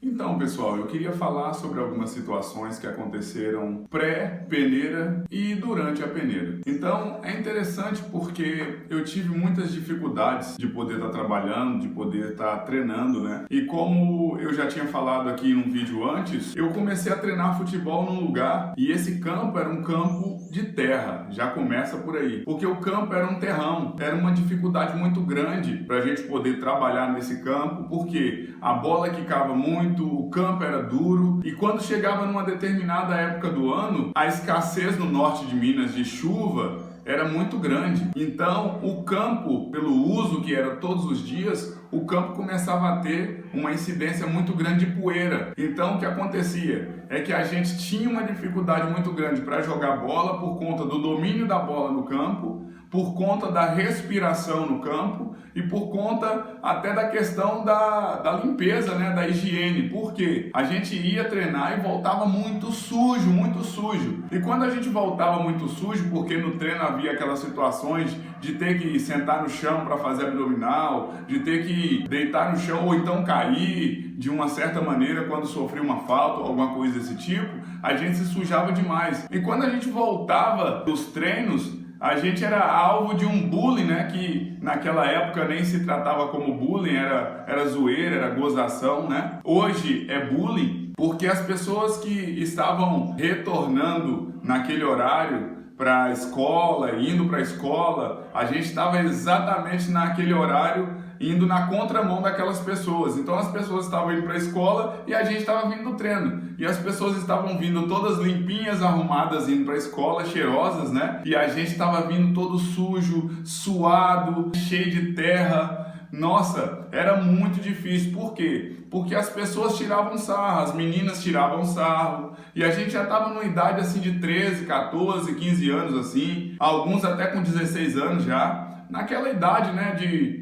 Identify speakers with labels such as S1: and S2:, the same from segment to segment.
S1: Então, pessoal, eu queria falar sobre algumas situações que aconteceram pré-peneira e durante a peneira. Então, é interessante porque eu tive muitas dificuldades de poder estar trabalhando, de poder estar treinando, né? E como eu já tinha falado aqui num vídeo antes, eu comecei a treinar futebol num lugar e esse campo era um campo de terra, já começa por aí. Porque o campo era um terrão, era uma dificuldade muito grande para a gente poder trabalhar nesse campo, porque a bola quicava muito, o campo era duro e quando chegava numa determinada época do ano, a escassez no norte de Minas de chuva era muito grande. Então, o campo, pelo uso que era todos os dias, o campo começava a ter uma incidência muito grande de poeira. Então, o que acontecia é que a gente tinha uma dificuldade muito grande para jogar bola por conta do domínio da bola no campo, por conta da respiração no campo e por conta até da questão da limpeza, né, da higiene, porque a gente ia treinar e voltava muito sujo, muito sujo. E quando a gente voltava muito sujo, porque no treino havia aquelas situações de ter que sentar no chão para fazer abdominal, de ter que deitar no chão ou então cair de uma certa maneira quando sofria uma falta ou alguma coisa desse tipo, a gente se sujava demais. E quando a gente voltava dos treinos, a gente era alvo de um bullying, né, que naquela época nem se tratava como bullying, era zoeira, era gozação, né? Hoje é bullying porque as pessoas que estavam retornando naquele horário para a escola, indo para a escola, a gente estava exatamente naquele horário indo na contramão daquelas pessoas. Então as pessoas estavam indo para a escola e a gente estava vindo do treino. E as pessoas estavam vindo todas limpinhas, arrumadas, indo para a escola, cheirosas, né? E a gente estava vindo todo sujo, suado, cheio de terra. Nossa, era muito difícil. Por quê? Porque as pessoas tiravam sarro, as meninas tiravam sarro. E a gente já estava numa idade assim de 13, 14, 15 anos assim. Alguns até com 16 anos já. Naquela idade, né, de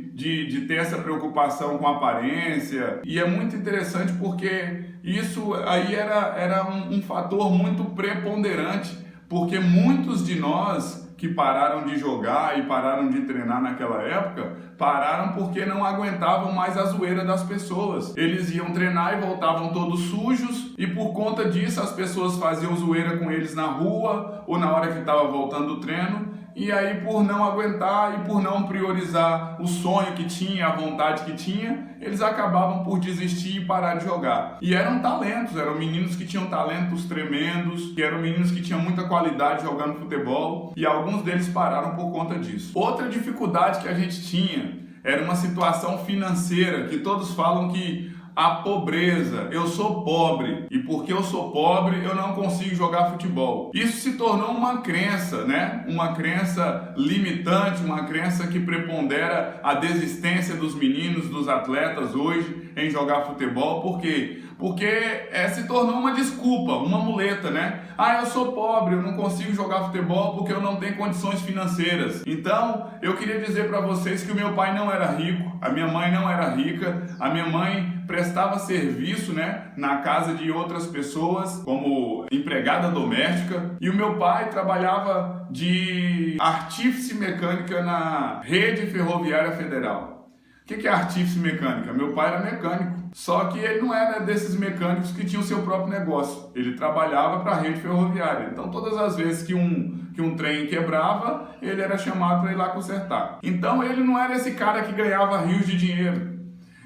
S1: ter essa preocupação com a aparência. E é muito interessante porque isso aí era um fator muito preponderante, porque muitos de nós que pararam de jogar e pararam de treinar naquela época, pararam porque não aguentavam mais a zoeira das pessoas. Eles iam treinar e voltavam todos sujos, e por conta disso as pessoas faziam zoeira com eles na rua ou na hora que estava voltando do treino. E aí, por não aguentar e por não priorizar o sonho que tinha, a vontade que tinha, eles acabavam por desistir e parar de jogar. E eram talentos, eram meninos que tinham talentos tremendos, que eram meninos que tinham muita qualidade jogando futebol, e alguns deles pararam por conta disso. Outra dificuldade que a gente tinha era uma situação financeira, que todos falam que a pobreza, eu sou pobre e porque eu sou pobre eu não consigo jogar futebol. Isso se tornou uma crença, né? Uma crença limitante, uma crença que prepondera a desistência dos meninos, dos atletas hoje em jogar futebol. Por quê? Porque se tornou uma desculpa, uma muleta, né? Ah, eu sou pobre, eu não consigo jogar futebol porque eu não tenho condições financeiras. Então, eu queria dizer para vocês que o meu pai não era rico, a minha mãe não era rica, a minha mãe prestava serviço, né, na casa de outras pessoas como empregada doméstica, e o meu pai trabalhava de artífice mecânica na Rede Ferroviária Federal. O que é artífice mecânica? Meu pai era mecânico, só que ele não era desses mecânicos que tinham seu próprio negócio. Ele trabalhava para a rede ferroviária. Então, todas as vezes que um trem quebrava, ele era chamado para ir lá consertar. Então, ele não era esse cara que ganhava rios de dinheiro.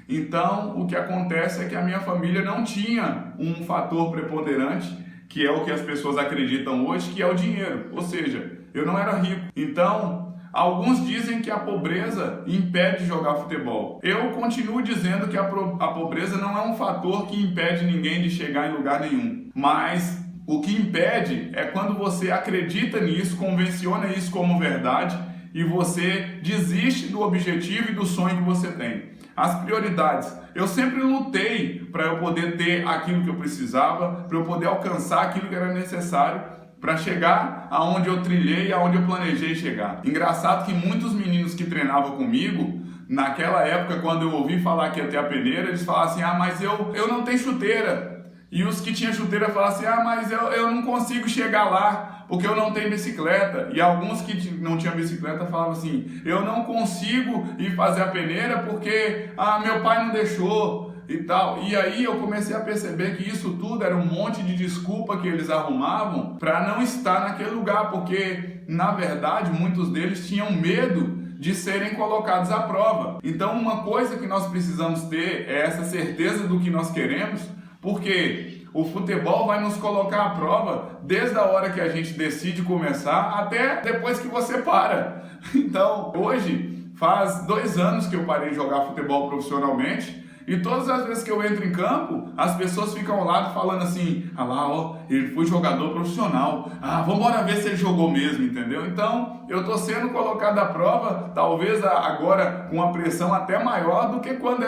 S1: Então, o que acontece é que a minha família não tinha um fator preponderante, que é o que as pessoas acreditam hoje, que é o dinheiro. Ou seja, eu não era rico. Então, alguns dizem que a pobreza impede de jogar futebol. Eu continuo dizendo que a pobreza não é um fator que impede ninguém de chegar em lugar nenhum. Mas o que impede é quando você acredita nisso, convenciona isso como verdade e você desiste do objetivo e do sonho que você tem. As prioridades. Eu sempre lutei para eu poder ter aquilo que eu precisava, para eu poder alcançar aquilo que era necessário para chegar aonde eu trilhei e aonde eu planejei chegar. Engraçado que muitos meninos que treinavam comigo, naquela época, quando eu ouvi falar que ia ter a peneira, eles falavam assim, ah, mas eu não tenho chuteira. E os que tinham chuteira falavam assim, ah, mas eu não consigo chegar lá, porque eu não tenho bicicleta. E alguns que não tinham bicicleta falavam assim, eu não consigo ir fazer a peneira porque meu pai não deixou. e tal. E aí eu comecei a perceber que isso tudo era um monte de desculpa que eles arrumavam para não estar naquele lugar, porque na verdade muitos deles tinham medo de serem colocados à prova. Então uma coisa que nós precisamos ter é essa certeza do que nós queremos, porque o futebol vai nos colocar à prova desde a hora que a gente decide começar até depois que você para. Então, hoje, faz 2 anos que eu parei de jogar futebol profissionalmente e todas as vezes que eu entro em campo, as pessoas ficam ao lado falando assim: ah lá, ó, ele foi jogador profissional, vamos embora ver se ele jogou mesmo, entendeu? Então, eu tô sendo colocado à prova, talvez agora com uma pressão até maior do que quando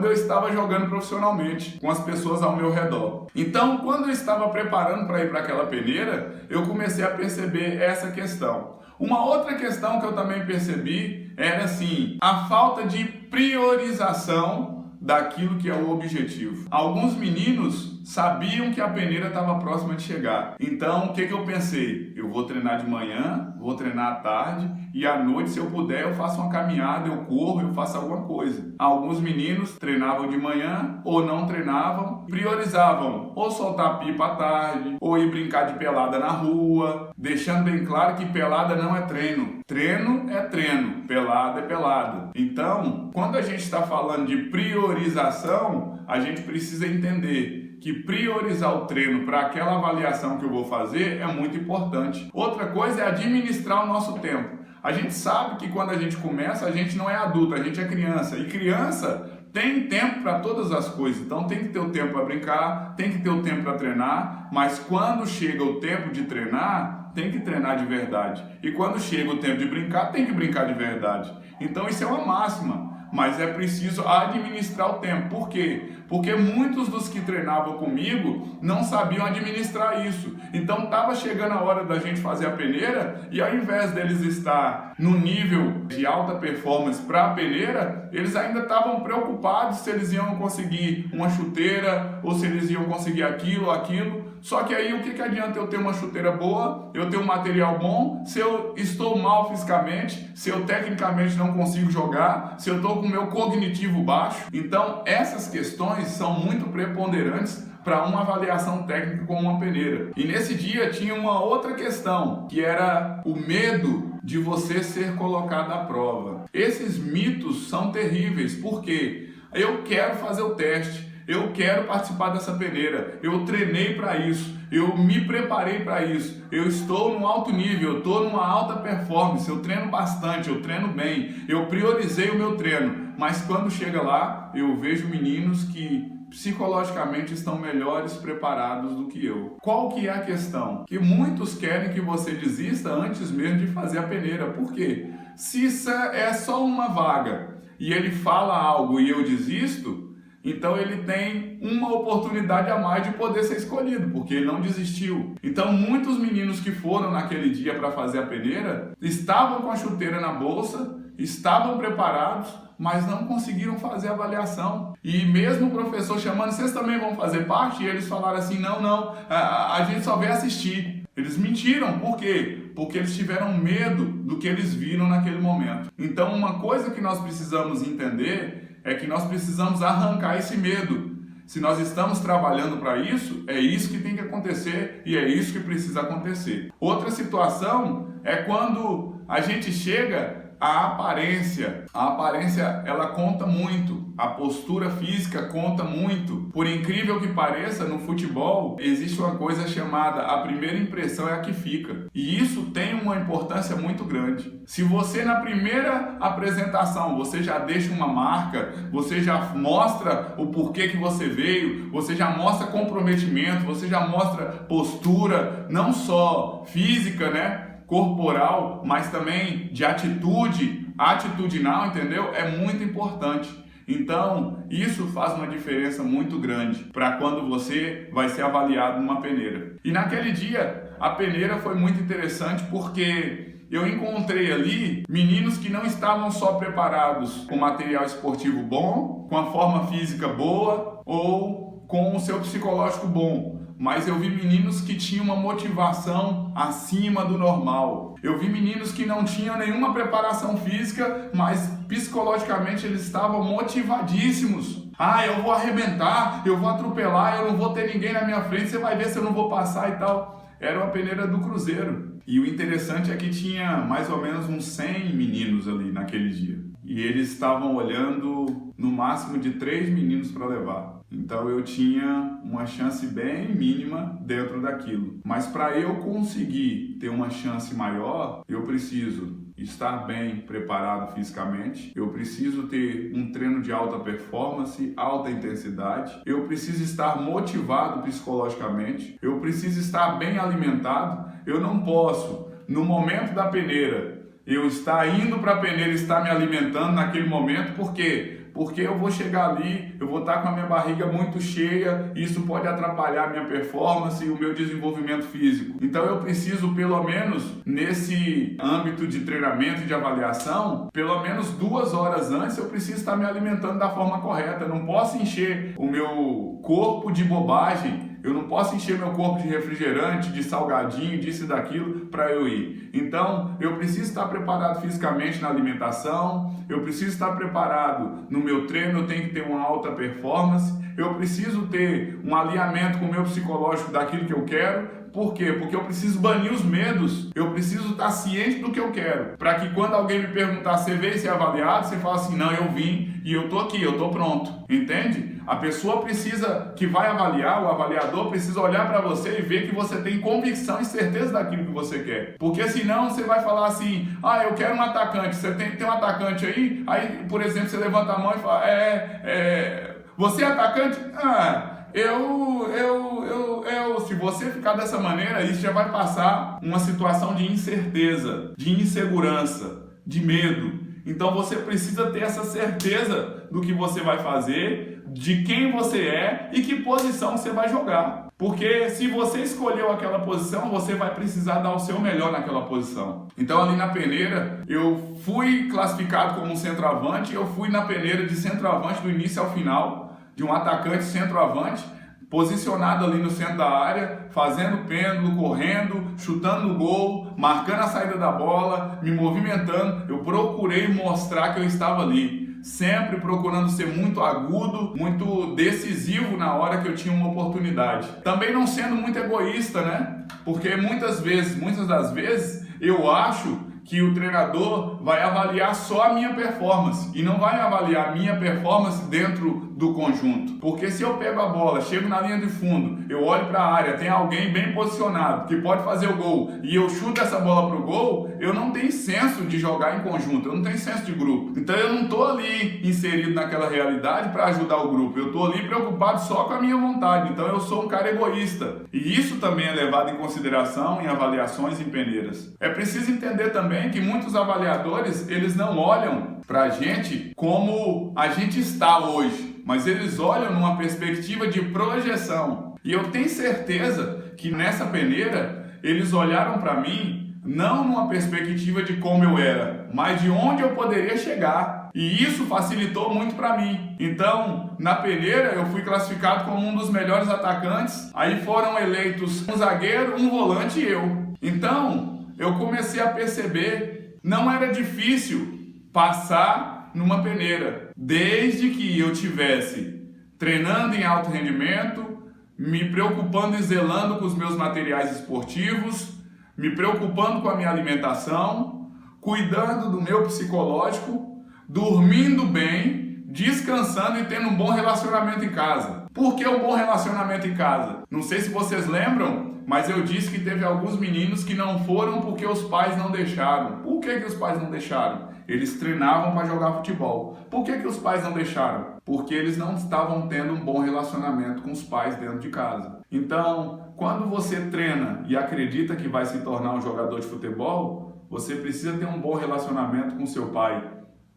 S1: eu estava jogando profissionalmente, com as pessoas ao meu redor. Então, quando eu estava preparando para ir para aquela peneira, eu comecei a perceber essa questão. Uma outra questão que eu também percebi era assim, a falta de priorização daquilo que é o objetivo. Alguns meninos sabiam que a peneira estava próxima de chegar. Então, o que eu pensei? Eu vou treinar de manhã, vou treinar à tarde e à noite, se eu puder, eu faço uma caminhada, eu corro, eu faço alguma coisa. Alguns meninos treinavam de manhã ou não treinavam, priorizavam ou soltar pipa à tarde ou ir brincar de pelada na rua, deixando bem claro que pelada não é treino. Treino é treino, pelada é pelada. Então, quando a gente está falando de priorização, a gente precisa entender que priorizar o treino para aquela avaliação que eu vou fazer é muito importante. Outra coisa é administrar o nosso tempo. A gente sabe que quando a gente começa, a gente não é adulto, a gente é criança. E criança tem tempo para todas as coisas. Então tem que ter o tempo para brincar, tem que ter o tempo para treinar, mas quando chega o tempo de treinar, tem que treinar de verdade. E quando chega o tempo de brincar, tem que brincar de verdade. Então isso é uma máxima. Mas é preciso administrar o tempo. Por quê? Porque muitos dos que treinavam comigo não sabiam administrar isso. Então estava chegando a hora da gente fazer a peneira e ao invés deles estar no nível de alta performance para a peneira, eles ainda estavam preocupados se eles iam conseguir uma chuteira ou se eles iam conseguir aquilo ou aquilo. Só que aí o que adianta eu ter uma chuteira boa, eu ter um material bom, se eu estou mal fisicamente, se eu tecnicamente não consigo jogar, se eu estou com o meu cognitivo baixo? Então essas questões são muito preponderantes para uma avaliação técnica como uma peneira. E nesse dia tinha uma outra questão, que era o medo de você ser colocado à prova. Esses mitos são terríveis, porque eu quero fazer o teste, eu quero participar dessa peneira, eu treinei para isso, eu me preparei para isso, eu estou num alto nível, eu estou numa alta performance, eu treino bastante, eu treino bem, eu priorizei o meu treino, mas quando chega lá, eu vejo meninos que psicologicamente estão melhores preparados do que eu. Qual que é a questão? Que muitos querem que você desista antes mesmo de fazer a peneira. Por quê? Se isso é só uma vaga e ele fala algo e eu desisto, então ele tem uma oportunidade a mais de poder ser escolhido, porque ele não desistiu. Então muitos meninos que foram naquele dia para fazer a peneira estavam com a chuteira na bolsa, estavam preparados, mas não conseguiram fazer a avaliação. E mesmo o professor chamando, vocês também vão fazer parte? E eles falaram assim, não, a gente só veio assistir. Eles mentiram, por quê? Porque eles tiveram medo do que eles viram naquele momento. Então uma coisa que nós precisamos entender é que nós precisamos arrancar esse medo. Se nós estamos trabalhando para isso, é isso que tem que acontecer e é isso que precisa acontecer. Outra situação é quando a gente chega à aparência. A aparência, ela conta muito. A postura física conta muito. Por incrível que pareça, no futebol existe uma coisa chamada a primeira impressão é a que fica. E isso tem uma importância muito grande. Se você na primeira apresentação, você já deixa uma marca, você já mostra o porquê que você veio, você já mostra comprometimento, você já mostra postura, não só física, né? Corporal, mas também de atitude, atitudinal, entendeu? É muito importante. Então, isso faz uma diferença muito grande para quando você vai ser avaliado numa peneira. E naquele dia, a peneira foi muito interessante porque eu encontrei ali meninos que não estavam só preparados com material esportivo bom, com a forma física boa ou com o seu psicológico bom. Mas eu vi meninos que tinham uma motivação acima do normal. Eu vi meninos que não tinham nenhuma preparação física, mas psicologicamente eles estavam motivadíssimos Ah, eu vou arrebentar, eu vou atropelar, eu não vou ter ninguém na minha frente, você vai ver se eu não vou passar e tal. Era uma peneira do Cruzeiro. E o interessante é que tinha mais ou menos uns 100 meninos ali naquele dia. E eles estavam olhando no máximo de 3 meninos para levar. Então eu tinha uma chance bem mínima dentro daquilo. Mas para eu conseguir ter uma chance maior, eu preciso estar bem preparado fisicamente, eu preciso ter um treino de alta performance, alta intensidade, eu preciso estar motivado psicologicamente, eu preciso estar bem alimentado. Eu não posso, no momento da peneira, eu estar indo para a peneira e estar me alimentando naquele momento. Por quê? Porque eu vou chegar ali, eu vou estar com a minha barriga muito cheia, e isso pode atrapalhar a minha performance e o meu desenvolvimento físico. Então eu preciso, pelo menos nesse âmbito de treinamento e de avaliação, pelo menos 2 horas antes eu preciso estar me alimentando da forma correta. Eu não posso encher o meu corpo de bobagem, eu não posso encher meu corpo de refrigerante, de salgadinho, disso e daquilo para eu ir. Então, eu preciso estar preparado fisicamente na alimentação, eu preciso estar preparado no meu treino, eu tenho que ter uma alta performance, eu preciso ter um alinhamento com o meu psicológico daquilo que eu quero. Por quê? Porque eu preciso banir os medos, eu preciso estar ciente do que eu quero, para que quando alguém me perguntar, você veio ser avaliado, você fala assim, não, eu vim e eu tô aqui, eu tô pronto, entende? A pessoa precisa, que vai avaliar, o avaliador precisa olhar para você e ver que você tem convicção e certeza daquilo que você quer, porque senão você vai falar assim, ah, eu quero um atacante, você tem um atacante aí, por exemplo, você levanta a mão e fala, você é atacante? Se você ficar dessa maneira, isso já vai passar uma situação de incerteza, de insegurança, de medo. Então você precisa ter essa certeza do que você vai fazer, de quem você é e que posição você vai jogar. Porque se você escolheu aquela posição, você vai precisar dar o seu melhor naquela posição. Então ali na peneira, eu fui classificado como um centroavante, eu fui na peneira de centroavante do início ao final, de um atacante centroavante, posicionado ali no centro da área, fazendo pêndulo, correndo, chutando no gol, marcando a saída da bola, me movimentando. Eu procurei mostrar que eu estava ali, sempre procurando ser muito agudo, muito decisivo na hora que eu tinha uma oportunidade. Também não sendo muito egoísta, né? Porque muitas das vezes, eu acho que o treinador vai avaliar só a minha performance e não vai avaliar a minha performance dentro do conjunto. Porque se eu pego a bola, chego na linha de fundo, eu olho para a área, tem alguém bem posicionado que pode fazer o gol e eu chuto essa bola pro gol, eu não tenho senso de jogar em conjunto, eu não tenho senso de grupo. Então eu não estou ali inserido naquela realidade para ajudar o grupo, eu estou ali preocupado só com a minha vontade. Então eu sou um cara egoísta. E isso também é levado em consideração em avaliações em peneiras. É preciso entender também que muitos avaliadores, eles não olham para a gente como a gente está hoje, mas eles olham numa perspectiva de projeção. E eu tenho certeza que nessa peneira, eles olharam para mim não numa perspectiva de como eu era, mas de onde eu poderia chegar. E isso facilitou muito para mim. Então, na peneira, eu fui classificado como um dos melhores atacantes. Aí foram eleitos um zagueiro, um volante e eu. Então, eu comecei a perceber, não era difícil passar numa peneira, desde que eu tivesse treinando em alto rendimento, me preocupando e zelando com os meus materiais esportivos, me preocupando com a minha alimentação, cuidando do meu psicológico, dormindo bem, descansando e tendo um bom relacionamento em casa. Por que um bom relacionamento em casa? Não sei se vocês lembram, mas eu disse que teve alguns meninos que não foram porque os pais não deixaram. Por que os pais não deixaram? Eles treinavam para jogar futebol. Por que os pais não deixaram? Porque eles não estavam tendo um bom relacionamento com os pais dentro de casa. Então, quando você treina e acredita que vai se tornar um jogador de futebol, você precisa ter um bom relacionamento com seu pai.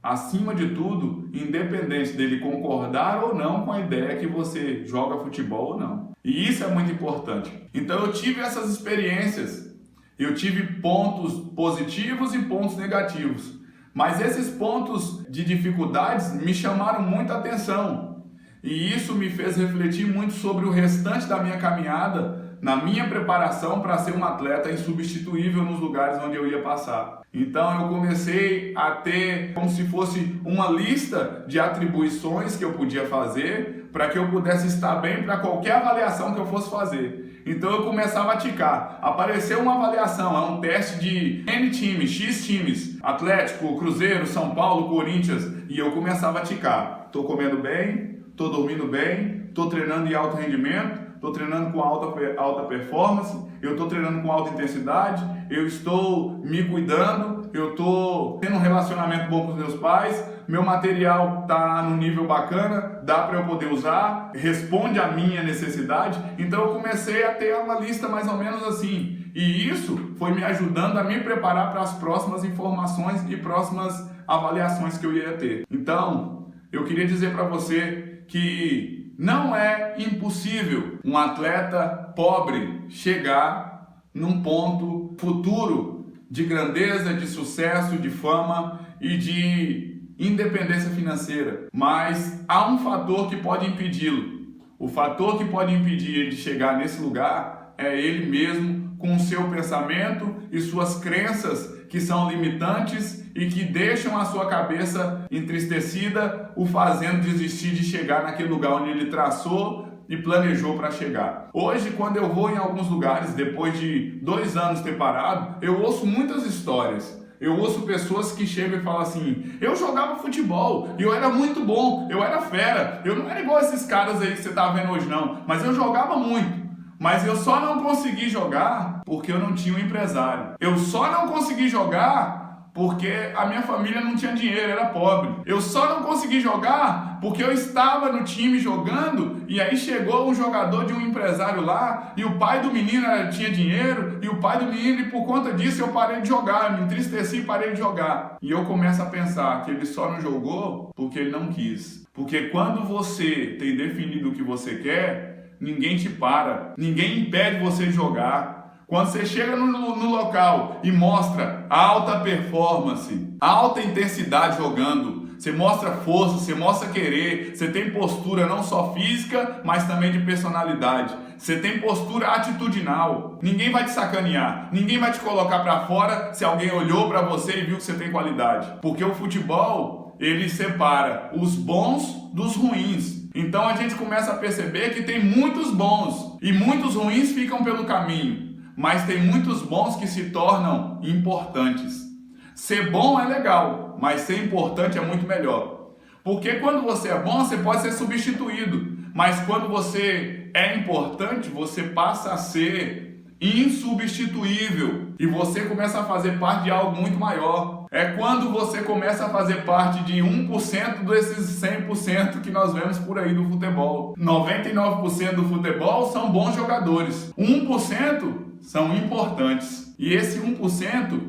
S1: Acima de tudo, independente dele concordar ou não com a ideia que você joga futebol ou não. E isso é muito importante. Então eu tive essas experiências. Eu tive pontos positivos e pontos negativos. Mas esses pontos de dificuldades me chamaram muita atenção. E isso me fez refletir muito sobre o restante da minha caminhada, na minha preparação para ser um atleta insubstituível nos lugares onde eu ia passar. Então eu comecei a ter como se fosse uma lista de atribuições que eu podia fazer para que eu pudesse estar bem para qualquer avaliação que eu fosse fazer. Então eu começava a ticar. Apareceu uma avaliação, é um teste de N times, X times, Atlético, Cruzeiro, São Paulo, Corinthians, e eu começava a ticar. Tô comendo bem, tô dormindo bem, tô treinando em alto rendimento, estou treinando com alta performance, eu estou treinando com alta intensidade, eu estou me cuidando, eu estou tendo um relacionamento bom com os meus pais, meu material está no nível bacana, dá para eu poder usar, responde à minha necessidade. Então eu comecei a ter uma lista mais ou menos assim. E isso foi me ajudando a me preparar para as próximas informações e próximas avaliações que eu ia ter. Então, eu queria dizer para você que não é impossível um atleta pobre chegar num ponto futuro de grandeza, de sucesso, de fama e de independência financeira. Mas há um fator que pode impedi-lo. O fator que pode impedir ele de chegar nesse lugar é ele mesmo, com o seu pensamento e suas crenças que são limitantes e que deixam a sua cabeça entristecida, o fazendo desistir de chegar naquele lugar onde ele traçou e planejou para chegar. Hoje, quando eu vou em alguns lugares, depois de 2 anos ter parado, eu ouço muitas histórias. Eu ouço pessoas que chegam e falam assim: eu jogava futebol e eu era muito bom, eu era fera, eu não era igual esses caras aí que você tá vendo hoje não, mas eu jogava muito. Mas eu só não consegui jogar porque eu não tinha um empresário. Eu só não consegui jogar porque a minha família não tinha dinheiro, era pobre. Eu só não consegui jogar porque eu estava no time jogando e aí chegou um jogador de um empresário lá e o pai do menino tinha dinheiro e o pai do menino, e por conta disso eu parei de jogar, me entristeci e parei de jogar. E eu começo a pensar que ele só não jogou porque ele não quis. Porque quando você tem definido o que você quer, ninguém te para, ninguém impede você de jogar. Quando você chega no local e mostra alta performance, alta intensidade jogando, você mostra força, você mostra querer, você tem postura não só física, mas também de personalidade. Você tem postura atitudinal. Ninguém vai te sacanear, ninguém vai te colocar para fora se alguém olhou para você e viu que você tem qualidade. Porque o futebol, ele separa os bons dos ruins. Então a gente começa a perceber que tem muitos bons e muitos ruins ficam pelo caminho. Mas tem muitos bons que se tornam importantes. Ser bom é legal, mas ser importante é muito melhor. Porque quando você é bom, você pode ser substituído. Mas quando você é importante, você passa a ser insubstituível. E você começa a fazer parte de algo muito maior. É quando você começa a fazer parte de 1% desses 100% que nós vemos por aí do futebol. 99% do futebol são bons jogadores. 1% são importantes. E esse 1%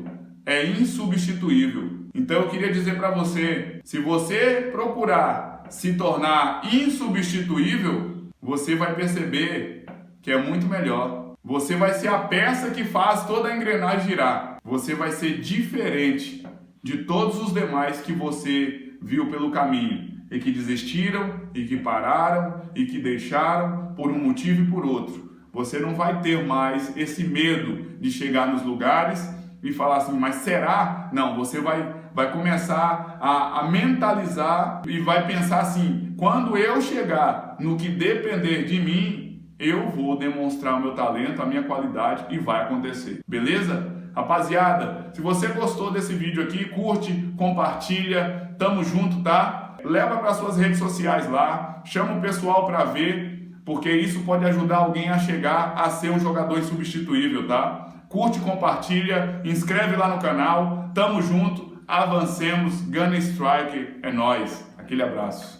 S1: é insubstituível. Então eu queria dizer para você, se você procurar se tornar insubstituível, você vai perceber que é muito melhor. Você vai ser a peça que faz toda a engrenagem girar. Você vai ser diferente de todos os demais que você viu pelo caminho e que desistiram, e que pararam, e que deixaram por um motivo e por outro. Você não vai ter mais esse medo de chegar nos lugares e falar assim, mas será? Não, você vai começar a mentalizar e vai pensar assim, quando eu chegar no que depender de mim, eu vou demonstrar o meu talento, a minha qualidade e vai acontecer. Beleza? Rapaziada, se você gostou desse vídeo aqui, curte, compartilha, tamo junto, tá? Leva para suas redes sociais lá, chama o pessoal para ver, porque isso pode ajudar alguém a chegar a ser um jogador insubstituível, tá? Curte, compartilha, inscreve lá no canal, tamo junto, avancemos, Gunna Strike, é nóis. Aquele abraço.